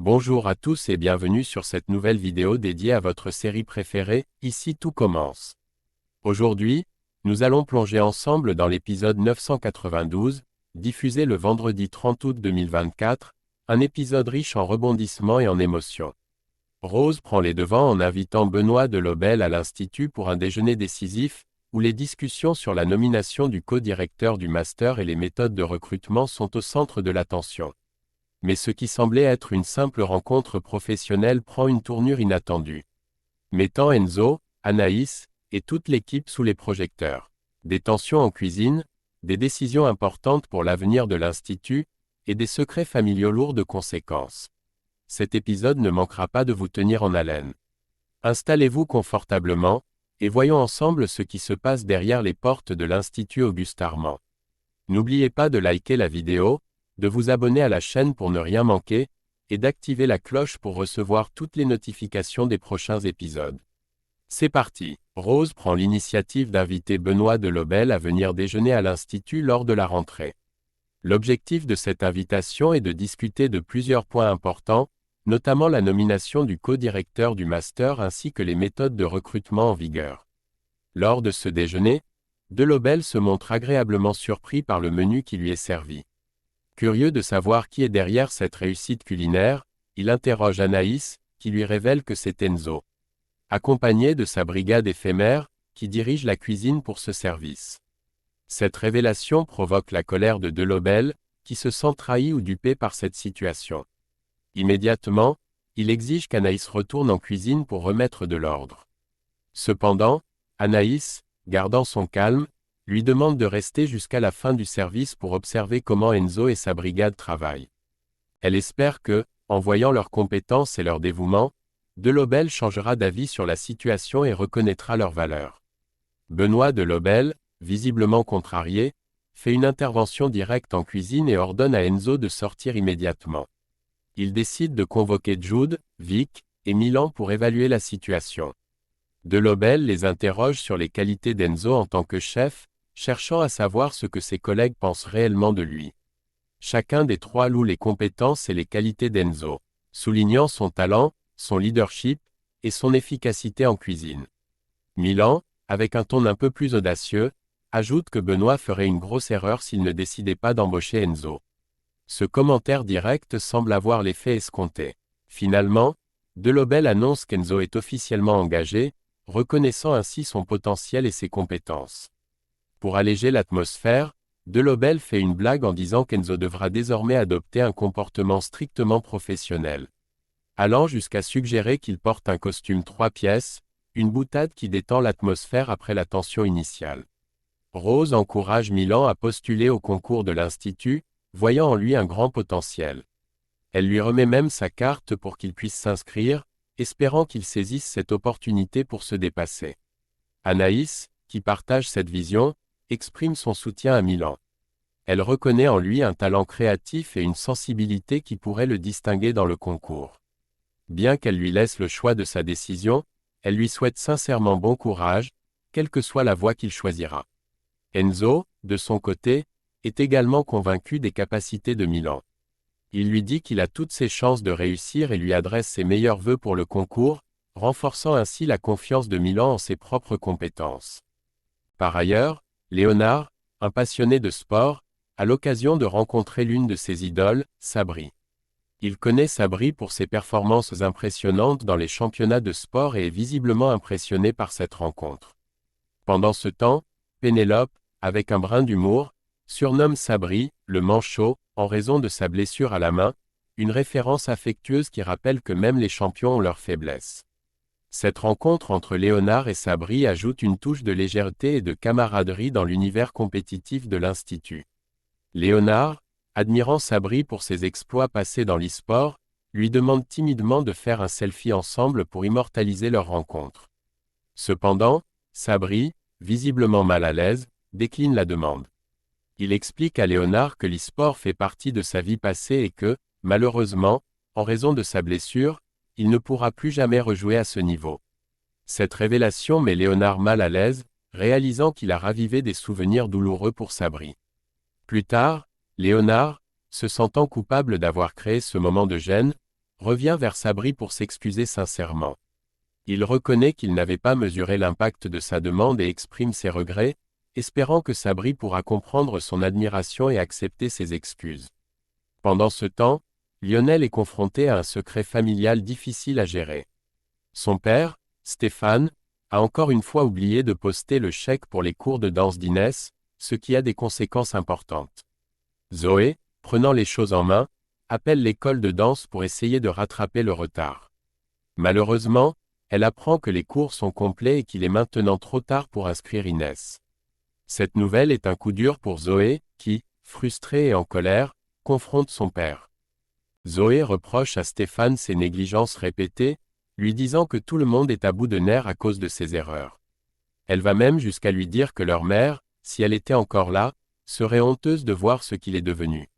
Bonjour à tous et bienvenue sur cette nouvelle vidéo dédiée à votre série préférée, Ici tout commence. Aujourd'hui, nous allons plonger ensemble dans l'épisode 992, diffusé le vendredi 30 août 2024, un épisode riche en rebondissements et en émotions. Rose prend les devants en invitant Benoît de Lobel à l'Institut pour un déjeuner décisif, où les discussions sur la nomination du co-directeur du master et les méthodes de recrutement sont au centre de l'attention. Mais ce qui semblait être une simple rencontre professionnelle prend une tournure inattendue, mettant Enzo, Anaïs, et toute l'équipe sous les projecteurs. Des tensions en cuisine, des décisions importantes pour l'avenir de l'Institut, et des secrets familiaux lourds de conséquences. Cet épisode ne manquera pas de vous tenir en haleine. Installez-vous confortablement, et voyons ensemble ce qui se passe derrière les portes de l'Institut Auguste Armand. N'oubliez pas de liker la vidéo, de vous abonner à la chaîne pour ne rien manquer, et d'activer la cloche pour recevoir toutes les notifications des prochains épisodes. C'est parti. Rose prend l'initiative d'inviter Benoît de Lobel à venir déjeuner à l'Institut lors de la rentrée. L'objectif de cette invitation est de discuter de plusieurs points importants, notamment la nomination du co-directeur du master ainsi que les méthodes de recrutement en vigueur. Lors de ce déjeuner, de Lobel se montre agréablement surpris par le menu qui lui est servi. Curieux de savoir qui est derrière cette réussite culinaire, il interroge Anaïs, qui lui révèle que c'est Enzo, accompagné de sa brigade éphémère, qui dirige la cuisine pour ce service. Cette révélation provoque la colère de Lobel, qui se sent trahi ou dupé par cette situation. Immédiatement, il exige qu'Anaïs retourne en cuisine pour remettre de l'ordre. Cependant, Anaïs, gardant son calme, lui demande de rester jusqu'à la fin du service pour observer comment Enzo et sa brigade travaillent. Elle espère que, en voyant leurs compétences et leur dévouement, de Lobel changera d'avis sur la situation et reconnaîtra leur valeur. Benoît de Lobel, visiblement contrarié, fait une intervention directe en cuisine et ordonne à Enzo de sortir immédiatement. Il décide de convoquer Jude, Vic et Milan pour évaluer la situation. De Lobel les interroge sur les qualités d'Enzo en tant que chef, cherchant à savoir ce que ses collègues pensent réellement de lui. Chacun des trois loue les compétences et les qualités d'Enzo, soulignant son talent, son leadership et son efficacité en cuisine. Milan, avec un ton un peu plus audacieux, ajoute que Benoît ferait une grosse erreur s'il ne décidait pas d'embaucher Enzo. Ce commentaire direct semble avoir l'effet escompté. Finalement, de Lobel annonce qu'Enzo est officiellement engagé, reconnaissant ainsi son potentiel et ses compétences. Pour alléger l'atmosphère, de Lobel fait une blague en disant qu'Enzo devra désormais adopter un comportement strictement professionnel, allant jusqu'à suggérer qu'il porte un costume 3 pièces, une boutade qui détend l'atmosphère après la tension initiale. Rose encourage Milan à postuler au concours de l'Institut, voyant en lui un grand potentiel. Elle lui remet même sa carte pour qu'il puisse s'inscrire, espérant qu'il saisisse cette opportunité pour se dépasser. Anaïs, qui partage cette vision, exprime son soutien à Milan. Elle reconnaît en lui un talent créatif et une sensibilité qui pourraient le distinguer dans le concours. Bien qu'elle lui laisse le choix de sa décision, elle lui souhaite sincèrement bon courage, quelle que soit la voie qu'il choisira. Enzo, de son côté, est également convaincu des capacités de Milan. Il lui dit qu'il a toutes ses chances de réussir et lui adresse ses meilleurs vœux pour le concours, renforçant ainsi la confiance de Milan en ses propres compétences. Par ailleurs, Léonard, un passionné de sport, a l'occasion de rencontrer l'une de ses idoles, Sabri. Il connaît Sabri pour ses performances impressionnantes dans les championnats de sport et est visiblement impressionné par cette rencontre. Pendant ce temps, Pénélope, avec un brin d'humour, surnomme Sabri, le manchot, en raison de sa blessure à la main, une référence affectueuse qui rappelle que même les champions ont leurs faiblesses. Cette rencontre entre Léonard et Sabri ajoute une touche de légèreté et de camaraderie dans l'univers compétitif de l'Institut. Léonard, admirant Sabri pour ses exploits passés dans l'e-sport, lui demande timidement de faire un selfie ensemble pour immortaliser leur rencontre. Cependant, Sabri, visiblement mal à l'aise, décline la demande. Il explique à Léonard que l'e-sport fait partie de sa vie passée et que, malheureusement, en raison de sa blessure, il ne pourra plus jamais rejouer à ce niveau. Cette révélation met Léonard mal à l'aise, réalisant qu'il a ravivé des souvenirs douloureux pour Sabri. Plus tard, Léonard, se sentant coupable d'avoir créé ce moment de gêne, revient vers Sabri pour s'excuser sincèrement. Il reconnaît qu'il n'avait pas mesuré l'impact de sa demande et exprime ses regrets, espérant que Sabri pourra comprendre son admiration et accepter ses excuses. Pendant ce temps, Lionel est confronté à un secret familial difficile à gérer. Son père, Stéphane, a encore une fois oublié de poster le chèque pour les cours de danse d'Inès, ce qui a des conséquences importantes. Zoé, prenant les choses en main, appelle l'école de danse pour essayer de rattraper le retard. Malheureusement, elle apprend que les cours sont complets et qu'il est maintenant trop tard pour inscrire Inès. Cette nouvelle est un coup dur pour Zoé, qui, frustrée et en colère, confronte son père. Zoé reproche à Stéphane ses négligences répétées, lui disant que tout le monde est à bout de nerfs à cause de ses erreurs. Elle va même jusqu'à lui dire que leur mère, si elle était encore là, serait honteuse de voir ce qu'il est devenu.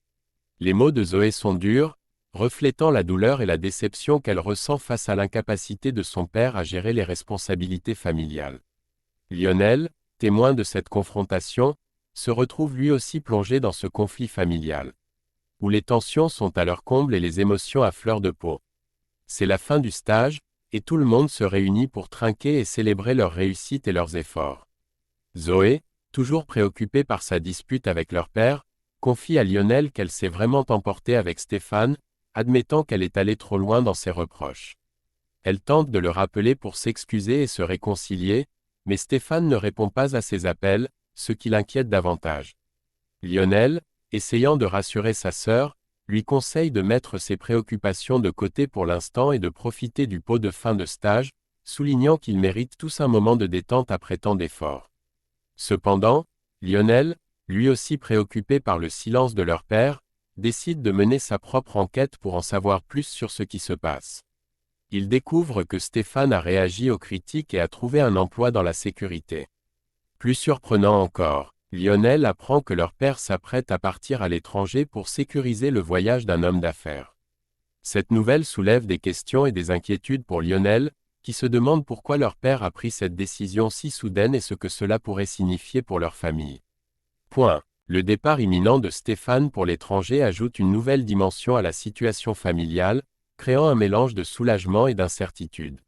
Les mots de Zoé sont durs, reflétant la douleur et la déception qu'elle ressent face à l'incapacité de son père à gérer les responsabilités familiales. Lionel, témoin de cette confrontation, se retrouve lui aussi plongé dans ce conflit familial, où les tensions sont à leur comble et les émotions à fleur de peau. C'est la fin du stage, et tout le monde se réunit pour trinquer et célébrer leur réussite et leurs efforts. Zoé, toujours préoccupée par sa dispute avec leur père, confie à Lionel qu'elle s'est vraiment emportée avec Stéphane, admettant qu'elle est allée trop loin dans ses reproches. Elle tente de le rappeler pour s'excuser et se réconcilier, mais Stéphane ne répond pas à ses appels, ce qui l'inquiète davantage. Lionel, essayant de rassurer sa sœur, lui conseille de mettre ses préoccupations de côté pour l'instant et de profiter du pot de fin de stage, soulignant qu'ils méritent tous un moment de détente après tant d'efforts. Cependant, Lionel, lui aussi préoccupé par le silence de leur père, décide de mener sa propre enquête pour en savoir plus sur ce qui se passe. Il découvre que Stéphane a réagi aux critiques et a trouvé un emploi dans la sécurité. Plus surprenant encore, Lionel apprend que leur père s'apprête à partir à l'étranger pour sécuriser le voyage d'un homme d'affaires. Cette nouvelle soulève des questions et des inquiétudes pour Lionel, qui se demande pourquoi leur père a pris cette décision si soudaine et ce que cela pourrait signifier pour leur famille. Le départ imminent de Stéphane pour l'étranger ajoute une nouvelle dimension à la situation familiale, créant un mélange de soulagement et d'incertitude.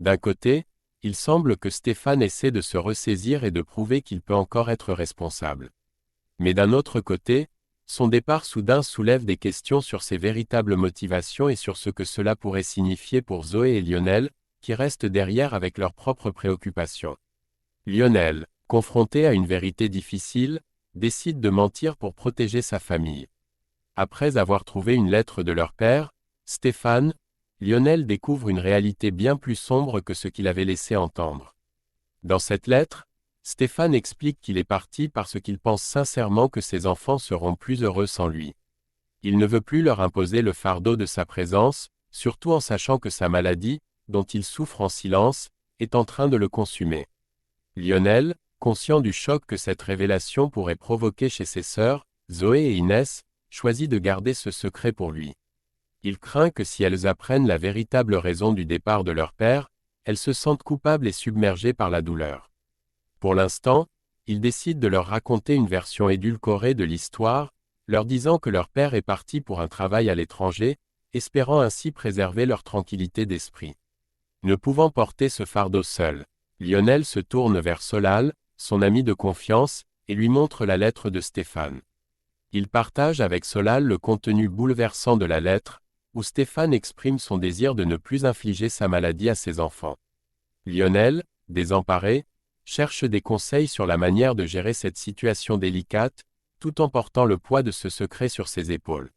D'un côté, il semble que Stéphane essaie de se ressaisir et de prouver qu'il peut encore être responsable. Mais d'un autre côté, son départ soudain soulève des questions sur ses véritables motivations et sur ce que cela pourrait signifier pour Zoé et Lionel, qui restent derrière avec leurs propres préoccupations. Lionel, confronté à une vérité difficile, décide de mentir pour protéger sa famille. Après avoir trouvé une lettre de leur père, Stéphane, Lionel découvre une réalité bien plus sombre que ce qu'il avait laissé entendre. Dans cette lettre, Stéphane explique qu'il est parti parce qu'il pense sincèrement que ses enfants seront plus heureux sans lui. Il ne veut plus leur imposer le fardeau de sa présence, surtout en sachant que sa maladie, dont il souffre en silence, est en train de le consumer. Lionel, conscient du choc que cette révélation pourrait provoquer chez ses sœurs, Zoé et Inès, choisit de garder ce secret pour lui. Il craint que si elles apprennent la véritable raison du départ de leur père, elles se sentent coupables et submergées par la douleur. Pour l'instant, il décide de leur raconter une version édulcorée de l'histoire, leur disant que leur père est parti pour un travail à l'étranger, espérant ainsi préserver leur tranquillité d'esprit. Ne pouvant porter ce fardeau seul, Lionel se tourne vers Solal, son ami de confiance, et lui montre la lettre de Stéphane. Il partage avec Solal le contenu bouleversant de la lettre, où Stéphane exprime son désir de ne plus infliger sa maladie à ses enfants. Lionel, désemparé, cherche des conseils sur la manière de gérer cette situation délicate, tout en portant le poids de ce secret sur ses épaules.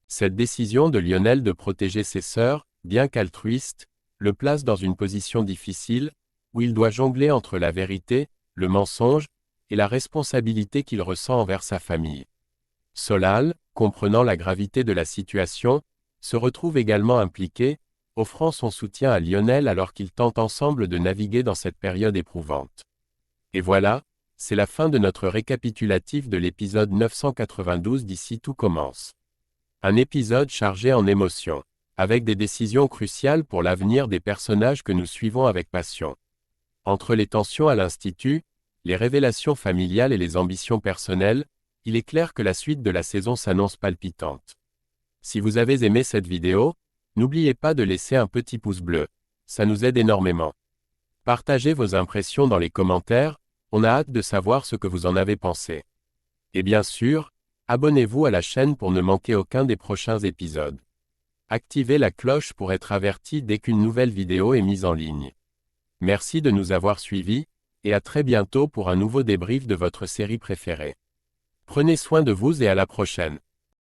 Cette décision de Lionel de protéger ses sœurs, bien qu'altruiste, le place dans une position difficile, où il doit jongler entre la vérité, le mensonge, et la responsabilité qu'il ressent envers sa famille. Solal, comprenant la gravité de la situation, se retrouve également impliqué, offrant son soutien à Lionel alors qu'ils tentent ensemble de naviguer dans cette période éprouvante. Et voilà, c'est la fin de notre récapitulatif de l'épisode 992 d'Ici tout commence. Un épisode chargé en émotions, avec des décisions cruciales pour l'avenir des personnages que nous suivons avec passion. Entre les tensions à l'Institut, les révélations familiales et les ambitions personnelles, il est clair que la suite de la saison s'annonce palpitante. Si vous avez aimé cette vidéo, N'oubliez pas de laisser un petit pouce bleu. Ça nous aide énormément. Partagez vos impressions dans les commentaires, on a hâte de savoir ce que vous en avez pensé. Et bien sûr, abonnez-vous à la chaîne pour ne manquer aucun des prochains épisodes. Activez la cloche pour être averti dès qu'une nouvelle vidéo est mise en ligne. Merci de nous avoir suivis, et à très bientôt pour un nouveau débrief de votre série préférée. Prenez soin de vous et à la prochaine.